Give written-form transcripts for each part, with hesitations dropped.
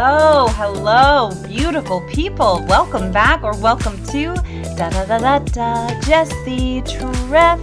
Hello, beautiful people. Welcome back or welcome to Jessie Treff,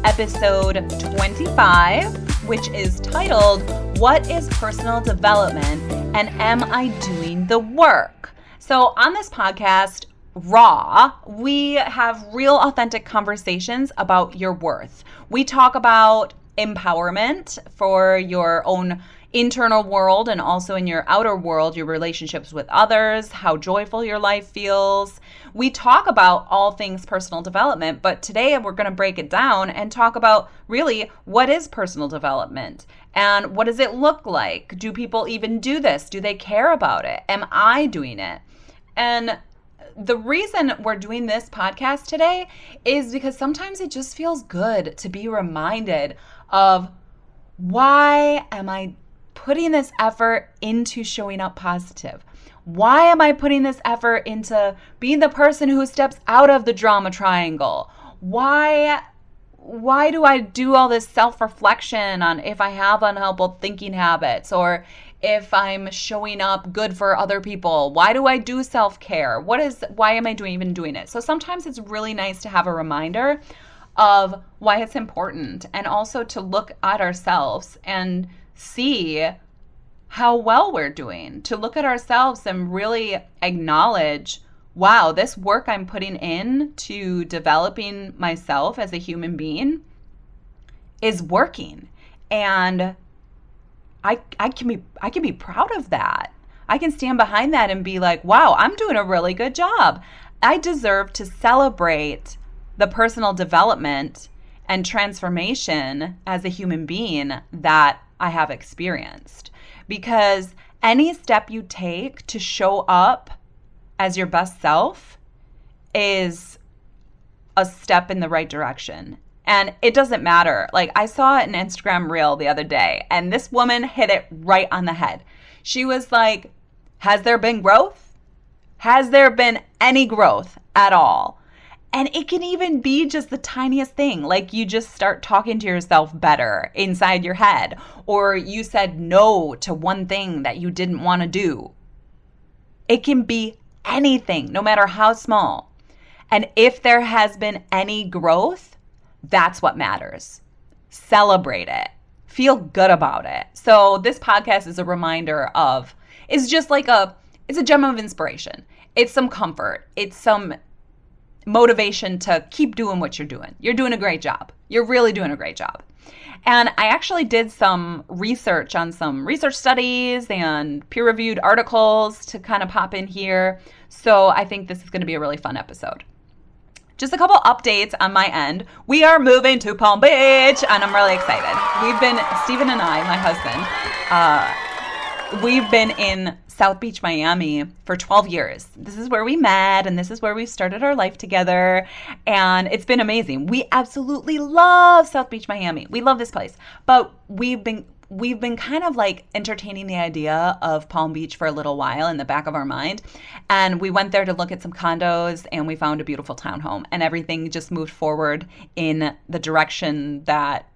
episode 25, which is titled, What is Personal Development and Am I Doing the Work? So on this podcast, Raw, we have real authentic conversations about your worth. We talk about empowerment for your own internal world and also in your outer world, your relationships with others, how joyful your life feels. We talk about all things personal development, but today we're going to break it down and talk about really what is personal development and what does it look like? Do people even do this? Do they care about it? Am I doing it? And the reason we're doing this podcast today is because sometimes it just feels good to be reminded of why am I putting this effort into showing up positive? Why am I putting this effort into being the person who steps out of the drama triangle? Why do I do all this self-reflection on if I have unhelpful thinking habits or if I'm showing up good for other people? Why do I do self-care? Why am I even doing it? So sometimes it's really nice to have a reminder of why it's important and also to look at ourselves and see how well we're doing, to look at ourselves and really acknowledge, wow, this work I'm putting in to developing myself as a human being is working. And I can be proud of that. I can stand behind that and be like, wow, I'm doing a really good job. I deserve to celebrate the personal development and transformation as a human being that I have experienced. Because any step you take to show up as your best self is a step in the right direction. And it doesn't matter. Like, I saw an Instagram reel the other day, and this woman hit it right on the head. She was like, has there been growth? Has there been any growth at all? And it can even be just the tiniest thing, like you just start talking to yourself better inside your head, or you said no to one thing that you didn't want to do. It can be anything, no matter how small. And if there has been any growth, that's what matters. Celebrate it. Feel good about it. So this podcast is a reminder of, it's a gem of inspiration. It's some comfort. It's some motivation to keep doing what you're doing. You're doing a great job. You're really doing a great job. And I actually did some research on some research studies and peer-reviewed articles to kind of pop in here. So I think this is going to be a really fun episode. Just a couple updates on my end. We are moving to Palm Beach, and I'm really excited. Stephen and I, my husband, we've been in South Beach, Miami for 12 years. This is where we met, and this is where we started our life together, and it's been amazing. We absolutely love South Beach, Miami. We love this place, but we've been kind of like entertaining the idea of Palm Beach for a little while in the back of our mind, and we went there to look at some condos, and we found a beautiful townhome, and everything just moved forward in the direction that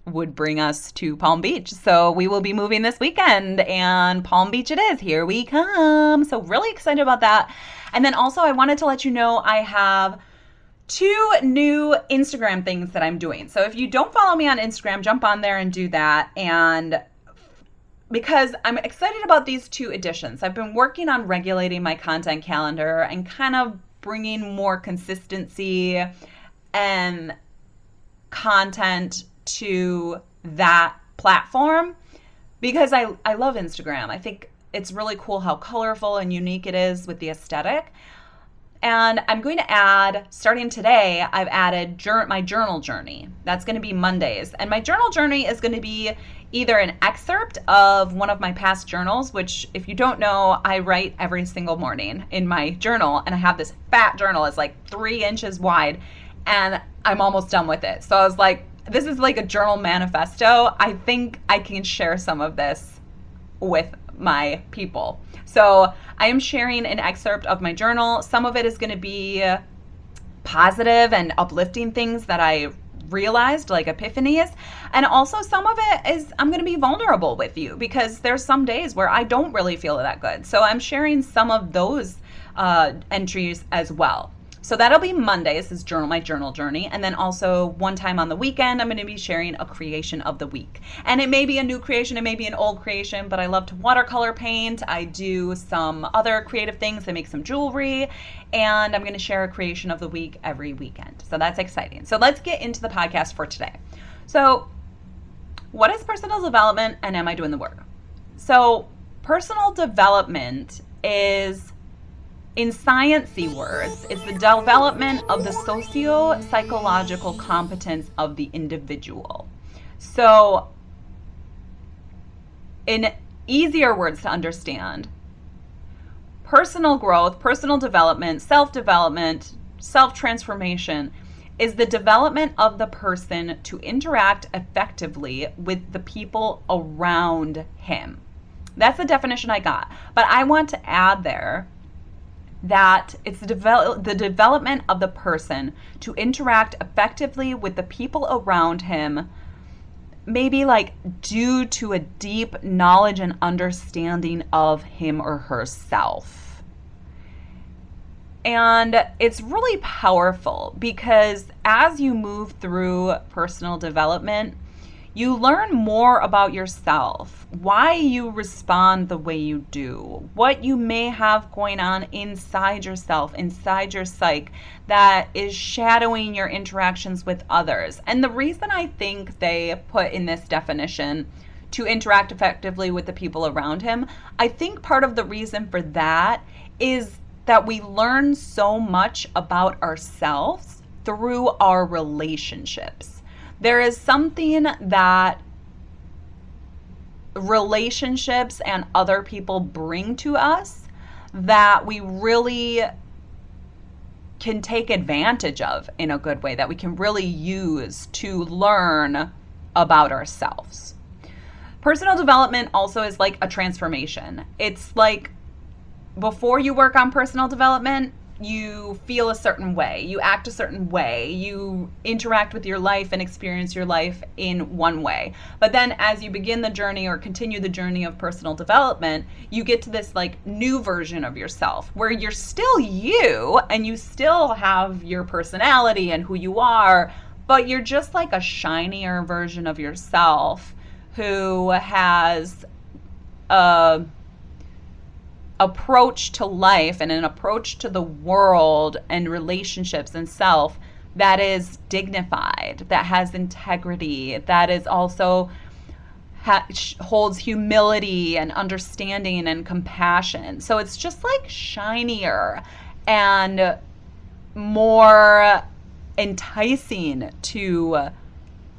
would bring us to Palm Beach. So we will be moving this weekend, and Palm Beach it is. Here we come. So really excited about that. And then also I wanted to let you know I have 2 new Instagram things that I'm doing. So if you don't follow me on Instagram, jump on there and do that. And because I'm excited about these 2 additions. I've been working on regulating my content calendar and kind of bringing more consistency and content to that platform because I love Instagram. I think it's really cool how colorful and unique it is with the aesthetic. And I'm going to add, starting today, I've added my journal journey. That's going to be Mondays. And my journal journey is going to be either an excerpt of one of my past journals, which if you don't know, I write every single morning in my journal. And I have this fat journal. It's like 3 inches wide. And I'm almost done with it. So I was like, this is like a journal manifesto. I think I can share some of this with my people. So I am sharing an excerpt of my journal. Some of it is going to be positive and uplifting things that I realized, like epiphanies. And also some of it is I'm going to be vulnerable with you because there's some days where I don't really feel that good. So I'm sharing some of those entries as well. So that'll be Mondays, is my journal journey. And then also one time on the weekend, I'm going to be sharing a creation of the week. And it may be a new creation, it may be an old creation, but I love to watercolor paint. I do some other creative things. I make some jewelry, and I'm going to share a creation of the week every weekend. So that's exciting. So let's get into the podcast for today. So what is personal development, and am I doing the work? So personal development is, in sciencey words, it's the development of the socio-psychological competence of the individual. So in easier words to understand, personal growth, personal development, self-transformation is the development of the person to interact effectively with the people around him. That's the definition I got. But I want to add there that it's the development of the person to interact effectively with the people around him, maybe like due to a deep knowledge and understanding of him or herself. And it's really powerful because as you move through personal development, you learn more about yourself, why you respond the way you do, what you may have going on inside yourself, inside your psyche, that is shadowing your interactions with others. And the reason I think they put in this definition to interact effectively with the people around him, I think part of the reason for that is that we learn so much about ourselves through our relationships. There is something that relationships and other people bring to us that we really can take advantage of in a good way, that we can really use to learn about ourselves. Personal development also is like a transformation. It's like before you work on personal development, you feel a certain way, you act a certain way, you interact with your life and experience your life in one way. But then as you begin the journey or continue the journey of personal development, you get to this like new version of yourself where you're still you and you still have your personality and who you are, but you're just like a shinier version of yourself who has a approach to life and an approach to the world and relationships and self that is dignified, that has integrity, that is also holds humility and understanding and compassion. So it's just like shinier and more enticing to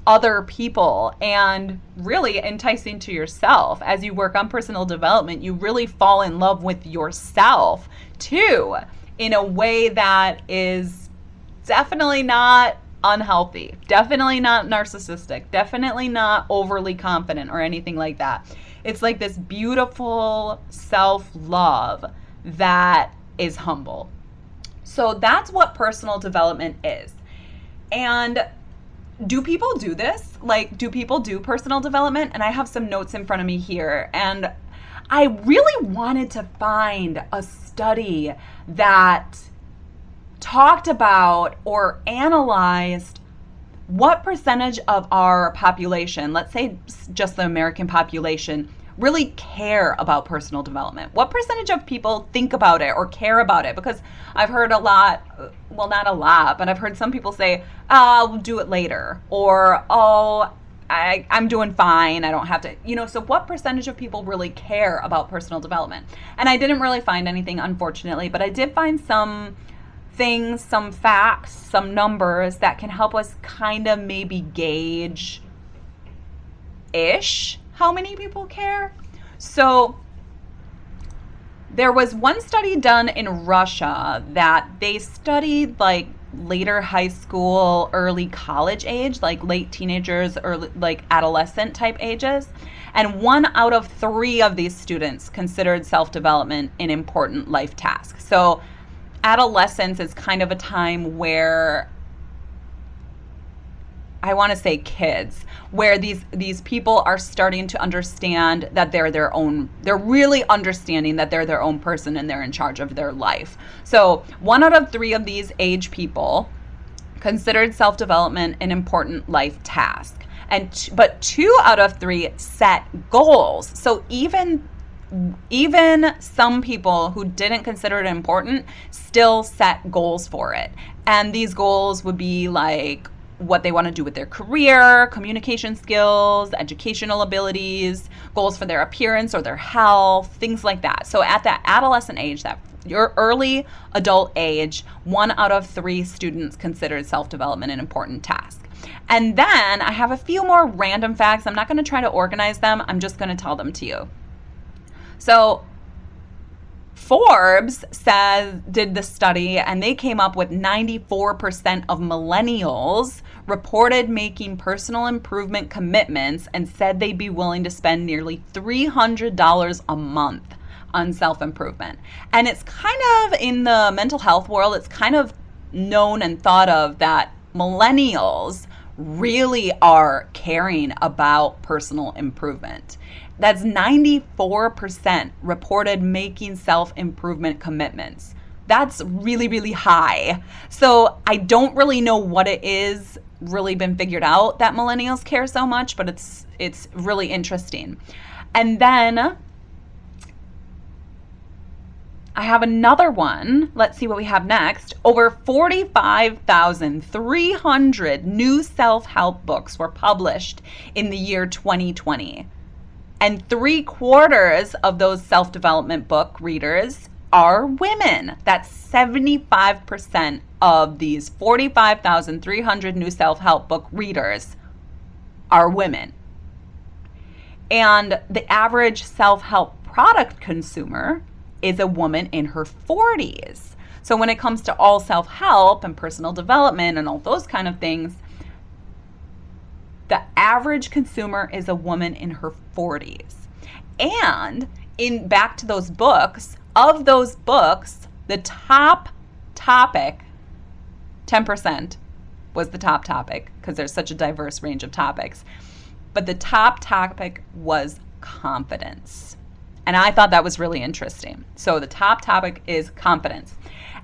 other people and really enticing to yourself. As you work on personal development, you really fall in love with yourself too, in a way that is definitely not unhealthy, definitely not narcissistic, definitely not overly confident or anything like that. It's like this beautiful self-love that is humble. So that's what personal development is. And do people do this? Like, do people do personal development? And I have some notes in front of me here. And I really wanted to find a study that talked about or analyzed what percentage of our population, let's say just the American population, really care about personal development. What percentage of people think about it or care about it? Because I've heard a lot, well, not a lot, but I've heard some people say, oh, I'll do it later, or, oh, I'm doing fine, I don't have to, so what percentage of people really care about personal development? And I didn't really find anything, unfortunately, but I did find some things, some facts, some numbers that can help us kind of maybe gauge-ish how many people care. So there was one study done in Russia that they studied like later high school, early college age, like late teenagers, early like adolescent type ages. And 1 out of 3 of these students considered self-development an important life task. So adolescence is kind of a time where I want to say kids, where these people are starting to understand that they're really understanding that they're their own person and they're in charge of their life. So 1 out of 3 of these age people considered self-development an important life task. But 2 out of 3 set goals. So even some people who didn't consider it important still set goals for it. And these goals would be like what they want to do with their career, communication skills, educational abilities, goals for their appearance or their health, things like that. So at that adolescent age, that your early adult age, 1 out of 3 students considered self-development an important task. And then I have a few more random facts. I'm not going to try to organize them. I'm just going to tell them to you. So Forbes did the study, and they came up with 94% of millennials reported making personal improvement commitments and said they'd be willing to spend nearly $300 a month on self-improvement. And it's kind of, in the mental health world, it's kind of known and thought of that millennials really are caring about personal improvement. That's 94% reported making self-improvement commitments. That's really, really high. So I don't really know what it is really been figured out that millennials care so much, but it's really interesting. And then I have another one. Let's see what we have next. Over 45,300 new self-help books were published in the year 2020. And 3/4 of those self-development book readers are women. That's 75% of these 45,300 new self-help book readers are women. And the average self-help product consumer is a woman in her 40s. So when it comes to all self-help and personal development and all those kind of things, the average consumer is a woman in her 40s. And back to those books, of those books, the top topic, 10% was the top topic, because there's such a diverse range of topics. But the top topic was confidence. And I thought that was really interesting. So the top topic is confidence.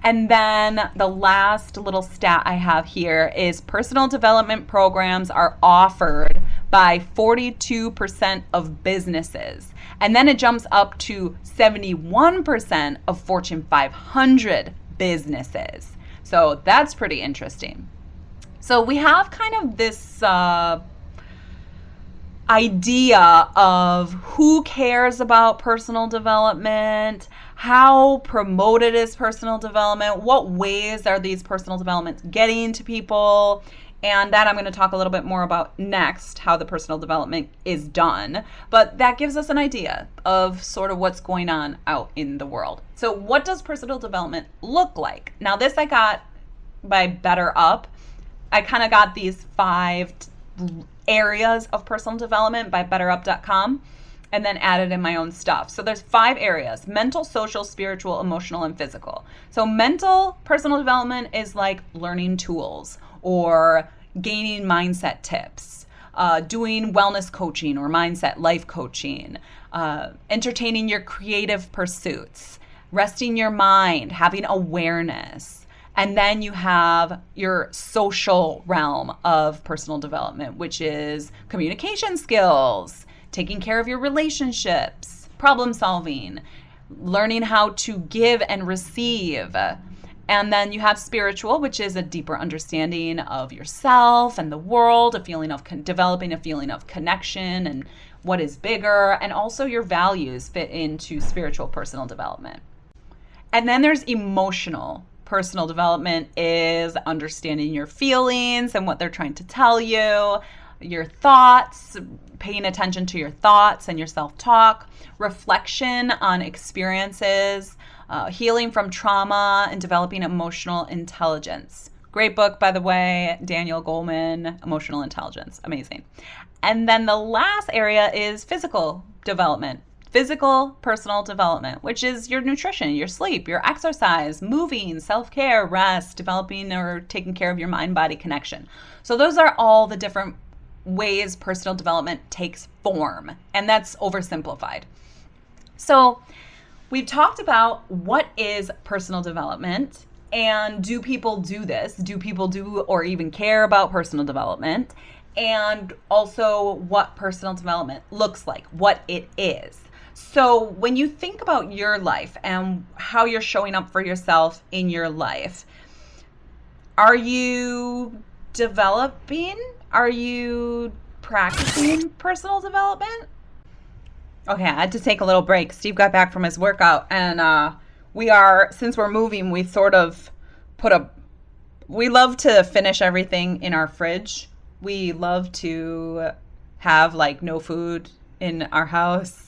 And then the last little stat I have here is personal development programs are offered by 42% of businesses. And then it jumps up to 71% of Fortune 500 businesses. So that's pretty interesting. So we have kind of this idea of who cares about personal development, how promoted is personal development, what ways are these personal developments getting to people, and that I'm going to talk a little bit more about next, how the personal development is done. But that gives us an idea of sort of what's going on out in the world. So what does personal development look like? Now this I got by Better Up. I kind of got these 5 areas of personal development by betterup.com and then added in my own stuff. So there's 5 areas: mental, social, spiritual, emotional, and physical. So mental personal development is like learning tools or gaining mindset tips, doing wellness coaching or mindset life coaching, entertaining your creative pursuits, resting your mind, having awareness. And then you have your social realm of personal development, which is communication skills, taking care of your relationships, problem solving, learning how to give and receive. And then you have spiritual, which is a deeper understanding of yourself and the world, developing a feeling of connection and what is bigger. And also your values fit into spiritual personal development. And then there's emotional personal development, is understanding your feelings and what they're trying to tell you, your thoughts, paying attention to your thoughts and your self-talk, reflection on experiences, healing from trauma, and developing emotional intelligence. Great book, by the way, Daniel Goleman, Emotional Intelligence. Amazing. And then the last area is physical development. physical personal development, which is your nutrition, your sleep, your exercise, moving, self-care, rest, developing or taking care of your mind-body connection. So those are all the different ways personal development takes form, and that's oversimplified. So we've talked about what is personal development, and do people do this? Do people do or even care about personal development? And also what personal development looks like, what it is. So when you think about your life and how you're showing up for yourself in your life, are you developing? Are you practicing personal development? Okay, I had to take a little break. Steve got back from his workout, and since we're moving, we sort of we love to finish everything in our fridge. We love to have like no food in our house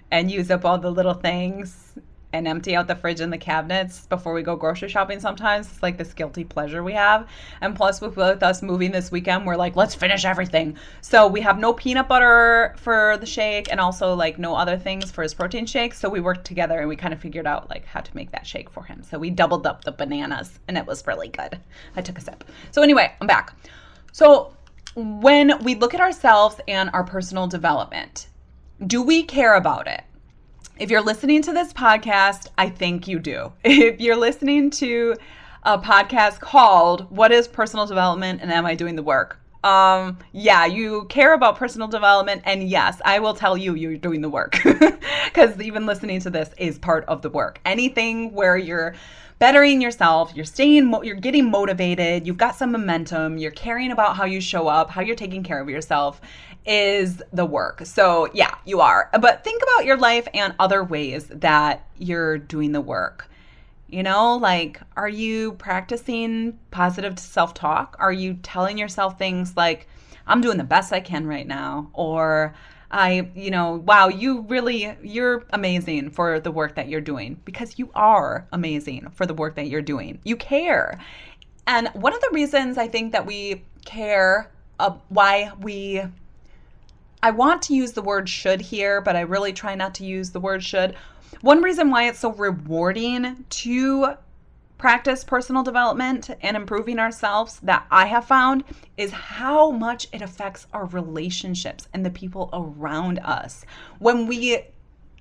and use up all the little things and empty out the fridge and the cabinets before we go grocery shopping sometimes. It's like this guilty pleasure we have. And plus with us moving this weekend, we're like, let's finish everything. So we have no peanut butter for the shake and also like no other things for his protein shake. So we worked together and we kind of figured out like how to make that shake for him. So we doubled up the bananas and it was really good. I took a sip. So anyway, I'm back. So when we look at ourselves and our personal development, do we care about it? If you're listening to this podcast, I think you do. If you're listening to a podcast called What is Personal Development and Am I Doing the Work? Yeah, you care about personal development, and yes, I will tell you you're doing the work because even listening to this is part of the work. Anything where you're bettering yourself, you're getting motivated, you've got some momentum, you're caring about how you show up, how you're taking care of yourself is the work. So yeah, you are. But think about your life and other ways that you're doing the work. You know, like, are you practicing positive self-talk? Are you telling yourself things like, I'm doing the best I can right now? Or wow, you're amazing for the work that you're doing, because you are amazing for the work that you're doing. You care. And one of the reasons I think that we care, I want to use the word should here, but I really try not to use the word should. One reason why it's so rewarding to practice personal development and improving ourselves that I have found is how much it affects our relationships and the people around us. When we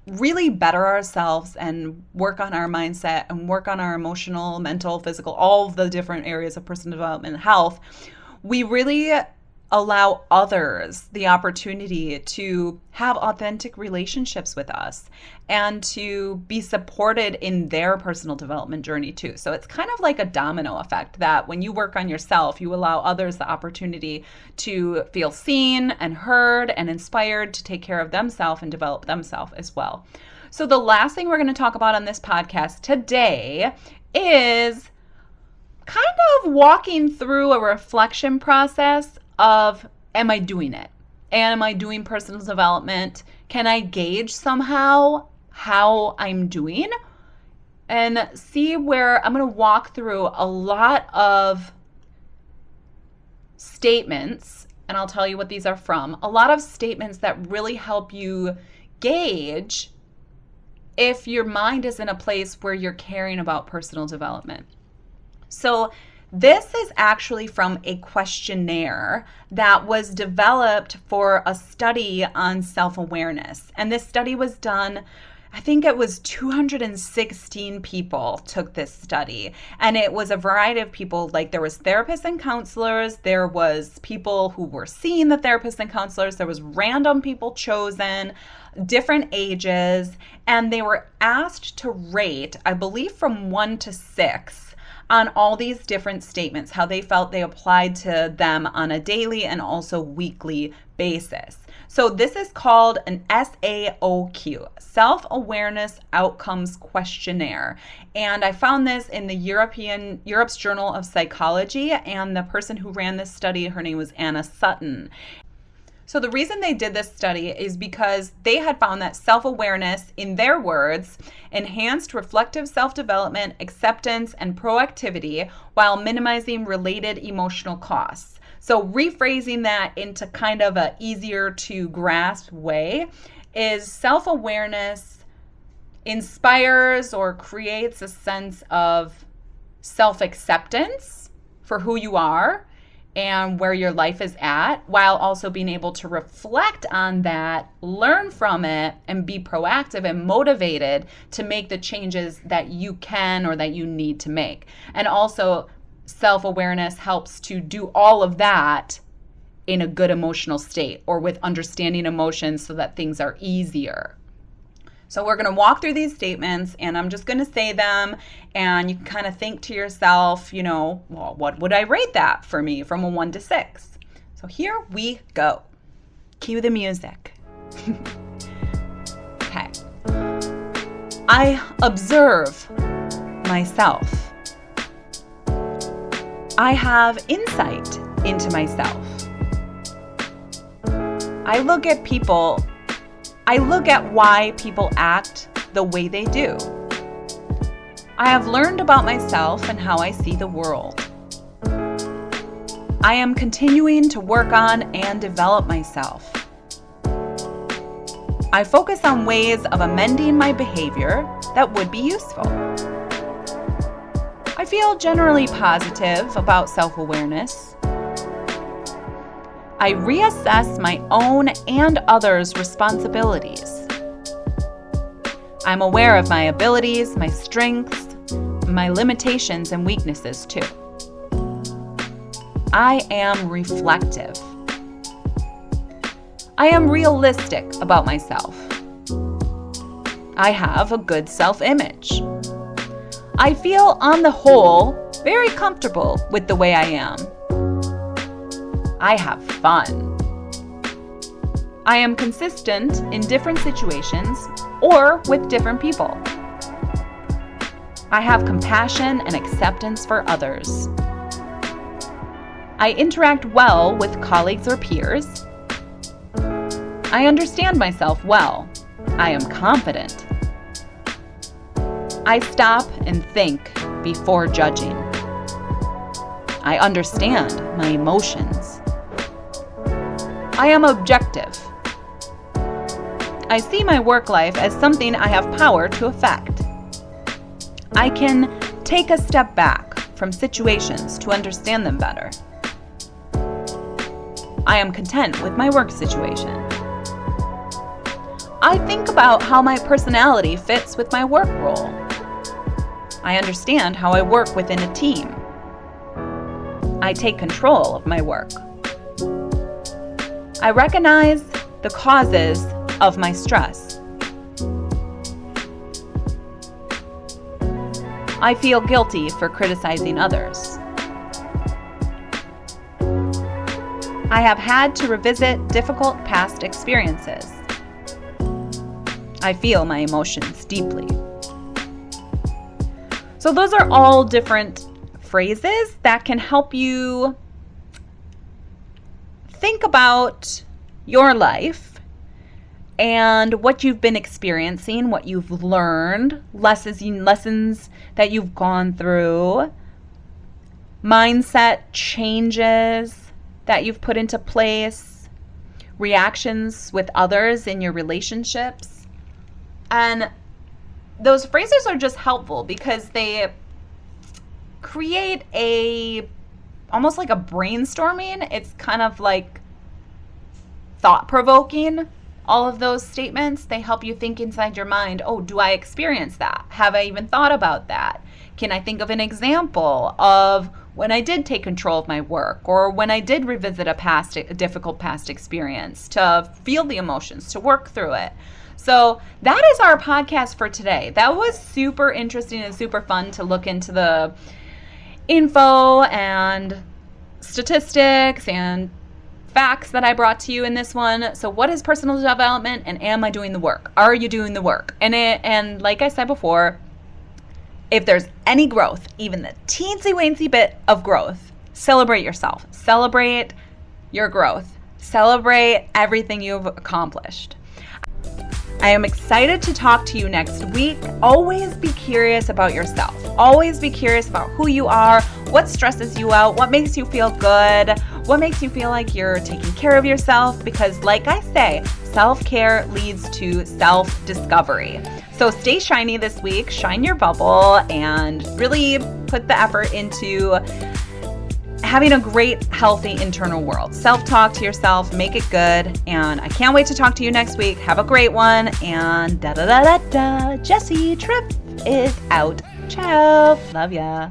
really better ourselves and work on our mindset and work on our emotional, mental, physical, all of the different areas of personal development and health, we really allow others the opportunity to have authentic relationships with us and to be supported in their personal development journey too. So it's kind of like a domino effect that when you work on yourself, you allow others the opportunity to feel seen and heard and inspired to take care of themselves and develop themselves as well. So the last thing we're going to talk about on this podcast today is kind of walking through a reflection process of, am I doing it? And am I doing personal development? Can I gauge somehow how I'm doing? And see where I'm going to walk through a lot of statements, and I'll tell you what these are from. A lot of statements that really help you gauge if your mind is in a place where you're caring about personal development. So this is actually from a questionnaire that was developed for a study on self-awareness. And this study was done, I think it was 216 people took this study. And it was a variety of people, like there was therapists and counselors, there was people who were seeing the therapists and counselors, there was random people chosen, different ages, and they were asked to rate, I believe from 1 to 6, on all these different statements, how they felt they applied to them on a daily and also weekly basis. So this is called an SAOQ, Self-Awareness Outcomes Questionnaire. And I found this in the Europe's Journal of Psychology, and the person who ran this study, her name was Anna Sutton. So the reason they did this study is because they had found that self-awareness, in their words, enhanced reflective self-development, acceptance, and proactivity while minimizing related emotional costs. So rephrasing that into kind of a easier to grasp way is self-awareness inspires or creates a sense of self-acceptance for who you are and where your life is at, while also being able to reflect on that, learn from it, and be proactive and motivated to make the changes that you can or that you need to make. And also, self-awareness helps to do all of that in a good emotional state or with understanding emotions so that things are easier. So we're going to walk through these statements, and I'm just going to say them, and you can kind of think to yourself, well, what would I rate that for me from a 1 to 6? So here we go. Cue the music. Okay. I observe myself. I have insight into myself. I look at why people act the way they do. I have learned about myself and how I see the world. I am continuing to work on and develop myself. I focus on ways of amending my behavior that would be useful. I feel generally positive about self-awareness. I reassess my own and others' responsibilities. I'm aware of my abilities, my strengths, my limitations and weaknesses too. I am reflective. I am realistic about myself. I have a good self-image. I feel, on the whole, very comfortable with the way I am. I have fun. I am consistent in different situations or with different people. I have compassion and acceptance for others. I interact well with colleagues or peers. I understand myself well. I am confident. I stop and think before judging. I understand my emotions. I am objective. I see my work life as something I have power to affect. I can take a step back from situations to understand them better. I am content with my work situation. I think about how my personality fits with my work role. I understand how I work within a team. I take control of my work. I recognize the causes of my stress. I feel guilty for criticizing others. I have had to revisit difficult past experiences. I feel my emotions deeply. So those are all different phrases that can help you think about your life and what you've been experiencing, what you've learned, lessons that you've gone through, mindset changes that you've put into place, reactions with others in your relationships. And those phrases are just helpful because they create almost like a brainstorming. It's kind of like thought-provoking. All of those statements, they help you think inside your mind, oh, do I experience that? Have I even thought about that? Can I think of an example of when I did take control of my work or when I did revisit a difficult past experience to feel the emotions, to work through it? So that is our podcast for today. That was super interesting and super fun to look into the info and statistics and facts that I brought to you in this one. So what is personal development, and am I doing the work? Are you doing the work? And like I said before, if there's any growth, even the teensy-weensy bit of growth, celebrate yourself. Celebrate your growth. Celebrate everything you've accomplished. I am excited to talk to you next week. Always be curious about yourself. Always be curious about who you are, what stresses you out, what makes you feel good, what makes you feel like you're taking care of yourself. Because like I say, self-care leads to self-discovery. So stay shiny this week, shine your bubble, and really put the effort into having a great, healthy internal world. Self-talk to yourself, make it good, and I can't wait to talk to you next week. Have a great one, and da-da-da-da-da, Jessie Tripp is out. Ciao. Love ya.